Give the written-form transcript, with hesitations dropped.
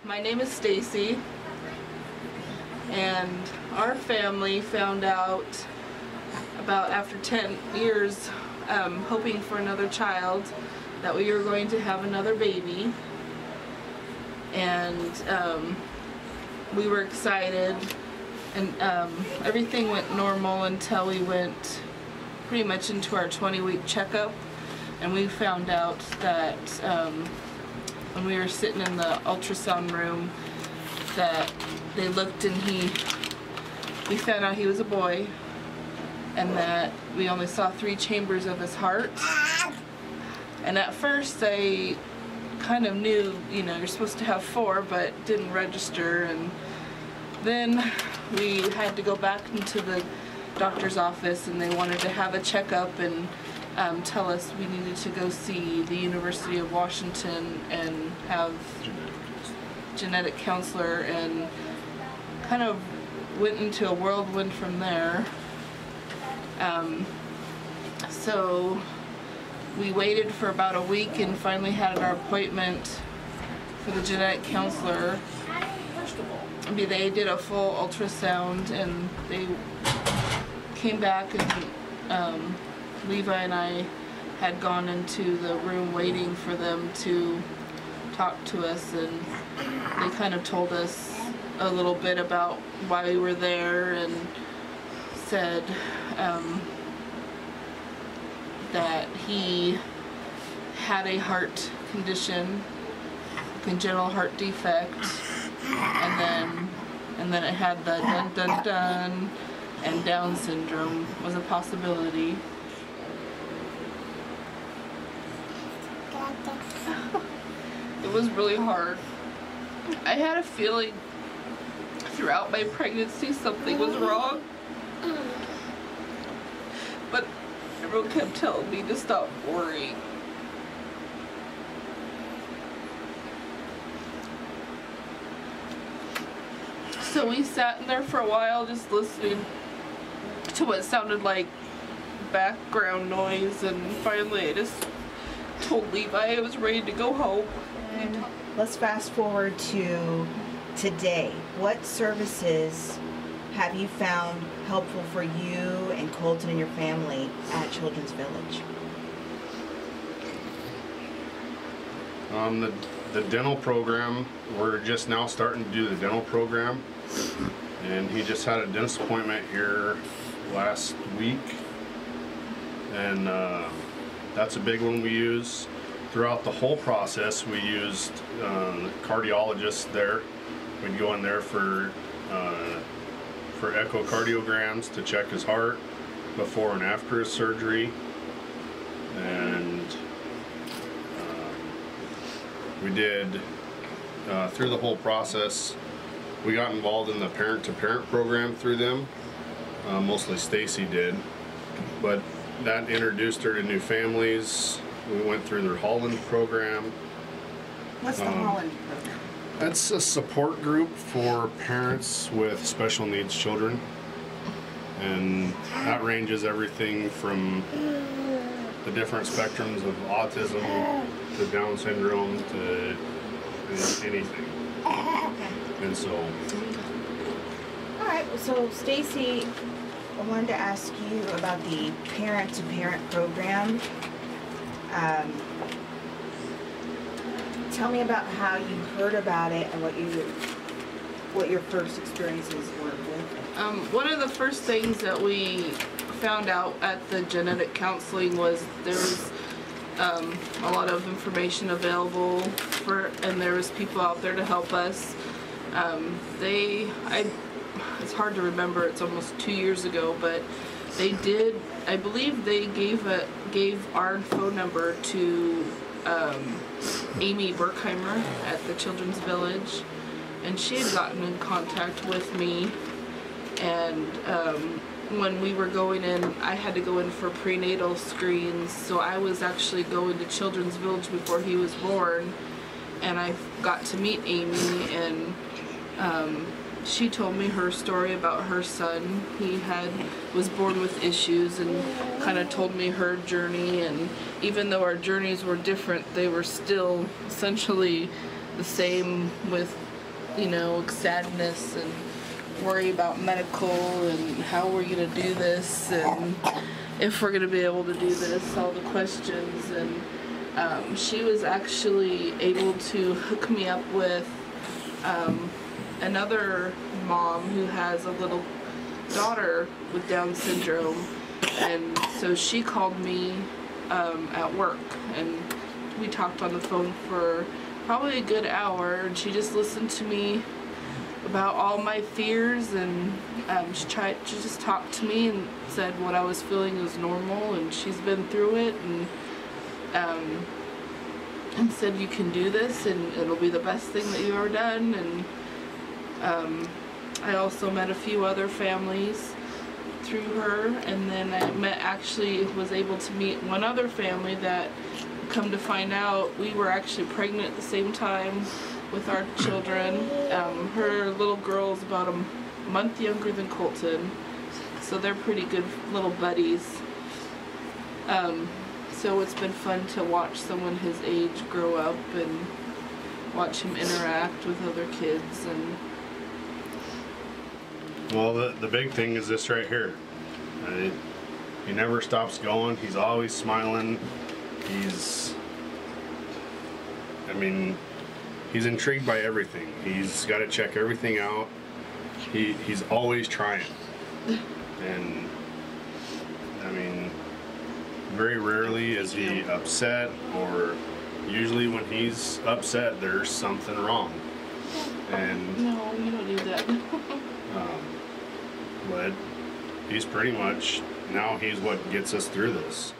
My name is Stacy, and our family found out about after 10 years hoping for another child that we were going to have another baby, and we were excited, and everything went normal until we went pretty much into our 20-week checkup, and we found out that when we were sitting in the ultrasound room that they looked and we found out he was a boy, and that we only saw 3 chambers of his heart. And at first I kind of knew, you know, you're supposed to have 4, but didn't register, and then we had to go back into the doctor's office, and they wanted to have a checkup and tell us we needed to go see the University of Washington and have genetic counselor, and kind of went into a whirlwind from there. So we waited for about a week and finally had our appointment for the genetic counselor. They did a full ultrasound, and they came back, and Levi and I had gone into the room waiting for them to talk to us, and they kind of told us a little bit about why we were there, and said that he had a heart condition, congenital heart defect, and then it had the dun-dun-dun, and Down syndrome was a possibility. It was really hard. I had a feeling throughout my pregnancy something was wrong, but everyone kept telling me to stop worrying. So we sat in there for a while just listening to what sounded like background noise, and finally I just told Levi I was ready to go home. Let's fast forward to today. What services have you found helpful for you and Colton and your family at Children's Village? The dental program, we're just now starting to do the dental program, and he just had a dentist appointment here last week, and that's a big one we use. Throughout the whole process, we used the cardiologist there. We'd go in there for echocardiograms to check his heart before and after his surgery, and we did through the whole process. We got involved in the parent-to-parent program through them. Mostly Stacy did, but that introduced her to new families. We went through their Holland program. What's the Holland program? That's a support group for parents with special needs children, and that ranges everything from the different spectrums of autism to Down syndrome to anything. And so, all right, so Stacy, I wanted to ask you about the parent-to-parent program. Tell me about how you heard about it and what your first experiences were with it. One of the first things that we found out at the genetic counseling was there was a lot of information available and there was people out there to help us. It's hard to remember, it's almost 2 years ago, but they did, I believe they gave our phone number to Amy Berkheimer at the Children's Village, and she had gotten in contact with me, and when we were going in, I had to go in for prenatal screens, so I was actually going to Children's Village before he was born, and I got to meet Amy, and she told me her story about her son. He was born with issues, and kind of told me her journey, and even though our journeys were different, they were still essentially the same with you know, sadness and worry about medical and how we're going to do this and if we're going to be able to do this, all the questions. And she was actually able to hook me up with another mom who has a little daughter with Down syndrome. And so she called me at work, and we talked on the phone for probably a good hour, and she just listened to me about all my fears, and she just talked to me and said what I was feeling was normal, and she's been through it, and said you can do this and it'll be the best thing that you've ever done. And I also met a few other families through her, and then was able to meet one other family that, come to find out, we were actually pregnant at the same time with our children. Her little girl is about a month younger than Colton, so they're pretty good little buddies. So it's been fun to watch someone his age grow up and watch him interact with other kids. And well, the big thing is this right here. He never stops going. He's always smiling. He's intrigued by everything. He's got to check everything out. He's always trying. And very rarely is he upset, or usually when he's upset, there's something wrong. And no, you don't do that. but he's pretty much, now he's what gets us through this.